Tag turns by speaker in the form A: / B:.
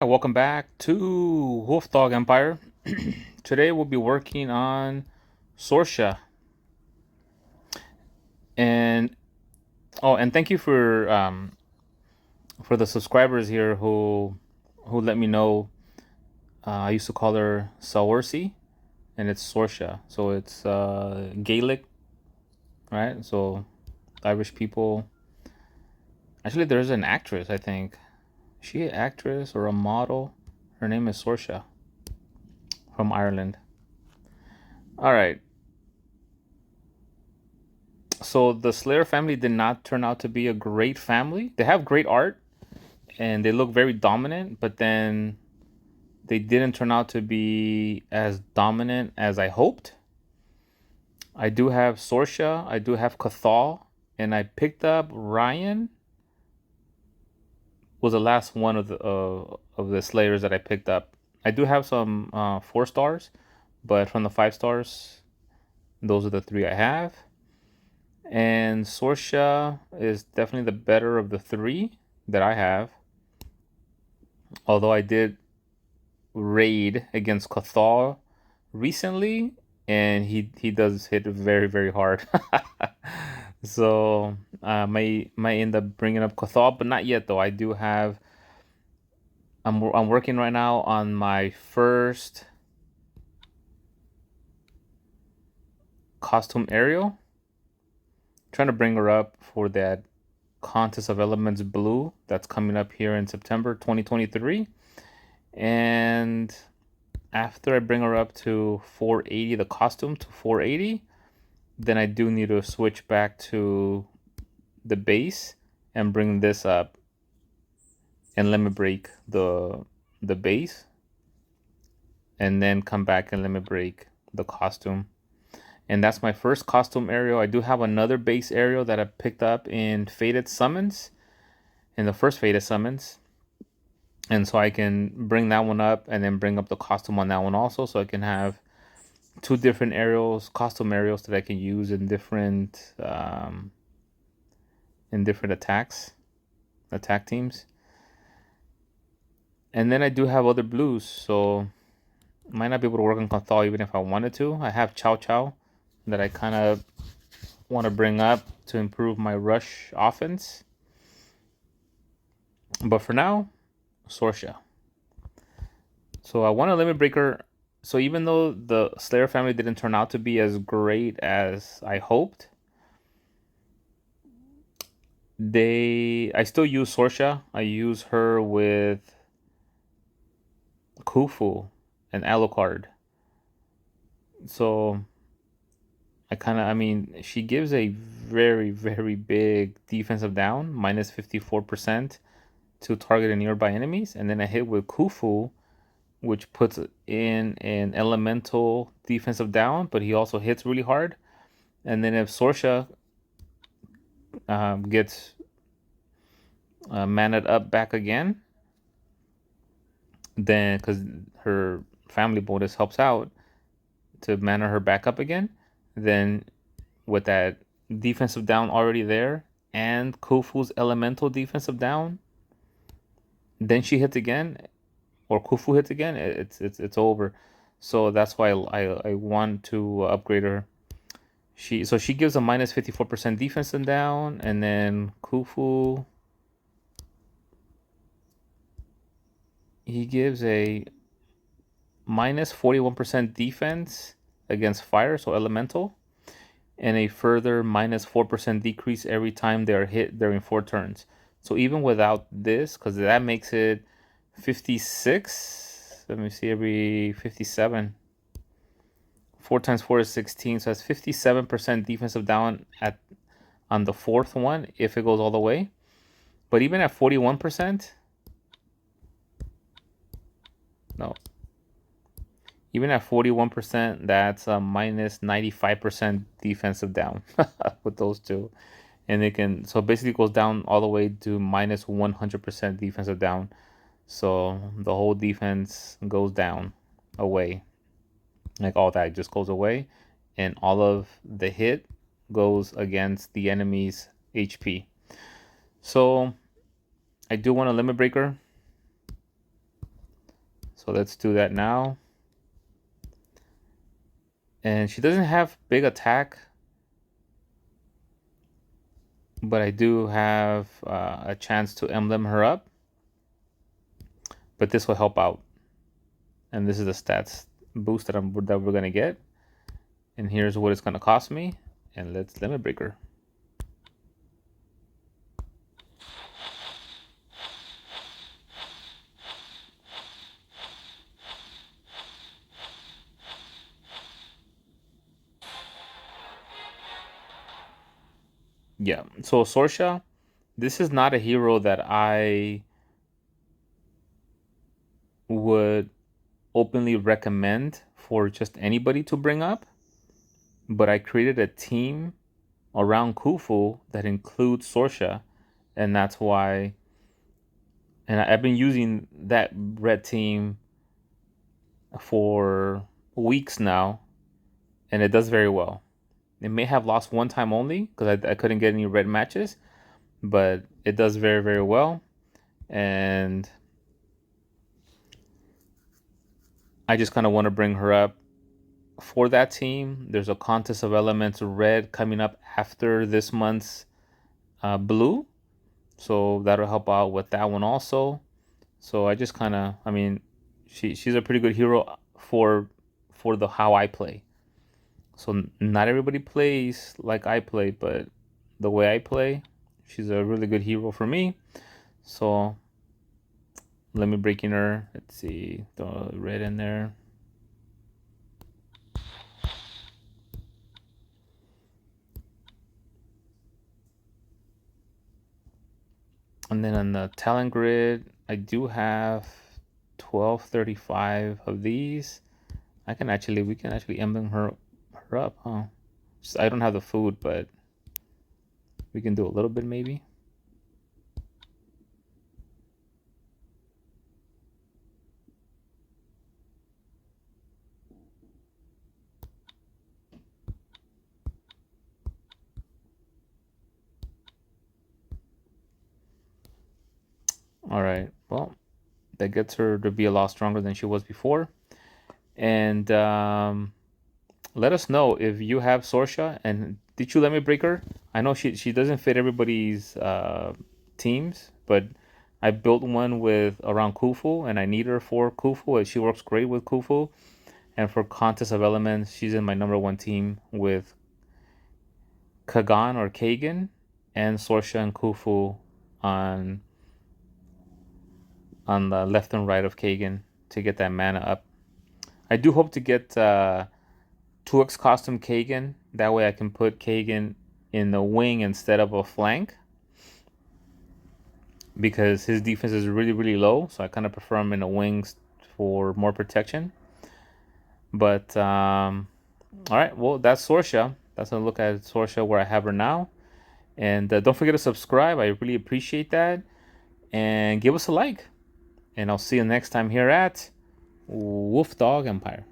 A: Welcome back to Wolf Dog Empire. Today we'll be working on Sorsha. And and thank you for the subscribers here who let me know. I used to call her Saoirse, and it's Sorsha. So it's Gaelic, right? So Irish people. Actually, there's an actress. I think she an actress or a model. Her name is Sorsha from Ireland. All right. So the Slayer family did not turn out to be a great family. They have great art and they look very dominant, but then they didn't turn out to be as dominant as I hoped. I do have Sorsha, I do have Cathal, and I picked up Ryan. Was the last one of the Slayers that I picked up. I do have some 4 stars, but from the 5 stars, those are the 3 I have. And Sorsha is definitely the better of the 3 that I have. Although I did raid against Cathal recently, and he does hit very very hard. So might end up bringing up Cathal, but not yet though. I do have. I'm working right now on my first costume Ariel. Trying to bring her up for that Contest of Elements Blue that's coming up here in September 2023. And after I bring her up to 480, the costume to 480, then I do need to switch back to the base and bring this up and limit break the base, and then come back and limit break the costume. And that's my first costume Ariel. I do have another base Ariel that I picked up in Faded Summons, in the first Faded Summons. And so I can bring that one up and then bring up the costume on that one also. So I can have 2 different Ariels, costume Ariels that I can use in different attack teams. And then I do have other blues, so might not be able to work on Cathal even if I wanted to. I have Chow Chow that I kind of want to bring up to improve my rush offense. But for now, Sorsha. So I want a limit breaker. So even though the Slayer family didn't turn out to be as great as I hoped, I still use Sorsha. I use her with Khufu and Alucard. So I mean, she gives a very, very big defensive down, minus 54% to target nearby enemies. And then I hit with Khufu, which puts in an elemental defensive down, but he also hits really hard. And then if Sorsha gets maned up back again, then because her family bonus helps out to mana her back up again, then with that defensive down already there and Khufu's elemental defensive down, then she hits again, or Khufu hits again, it's over. So that's why I want to upgrade her. She gives a minus 54% defensive down, and then Khufu, he gives a minus 41% defense against fire, so elemental, and a further minus 4% decrease every time they are hit during 4 turns. So even without this, because that makes it 56, let me see, every 57. 4 times 4 is 16, so that's 57% defensive down on the 4th one if it goes all the way. But even at 41%, no, even at 41%, that's a minus 95% defensive down with those two. And it can, so basically it goes down all the way to minus 100% defensive down. So the whole defense goes down, away. Like all that just goes away. And all of the hit goes against the enemy's HP. So I do want a limit breaker. So let's do that now. And she doesn't have big attack, but I do have a chance to emblem her up. But this will help out. And this is the stats boost that we're gonna get. And here's what it's gonna cost me. And let's limit break her. Yeah, so Saoirse, this is not a hero that I would openly recommend for just anybody to bring up, but I created a team around Khufu that includes Saoirse, and that's why. And I've been using that red team for weeks now, and it does very well. It may have lost one time only because I couldn't get any red matches, but it does very, very well. And I just kind of want to bring her up for that team. There's a contest of elements red coming up after this month's blue, so that'll help out with that one also. So I just kind of, I mean, she's a pretty good hero for the how I play. So not everybody plays like I play, but the way I play, she's a really good hero for me. So let me break in her. Let's see, throw red in there. And then on the talent grid, I do have 1235 of these. We can actually emblem her up, huh? Just, I don't have the food, but we can do a little bit maybe. All right, well, that gets her to be a lot stronger than she was before. And let us know if you have Saoirse, and did you let me break her? I know she doesn't fit everybody's teams, but I built one with around Khufu, and I need her for Khufu, and she works great with Khufu. And for Contest of Elements, she's in my #1 team with Kagan or Kagan and Saoirse and Khufu on the left and right of Kagan to get that mana up. I do hope to get 2x custom Kagan. That way I can put Kagan in the wing instead of a flank, because his defense is really, really low. So I kind of prefer him in the wings for more protection. But all right, well, that's Saoirse. That's a look at Saoirse where I have her now. And don't forget to subscribe. I really appreciate that. And give us a like. And I'll see you next time here at Wolf Dog Empire.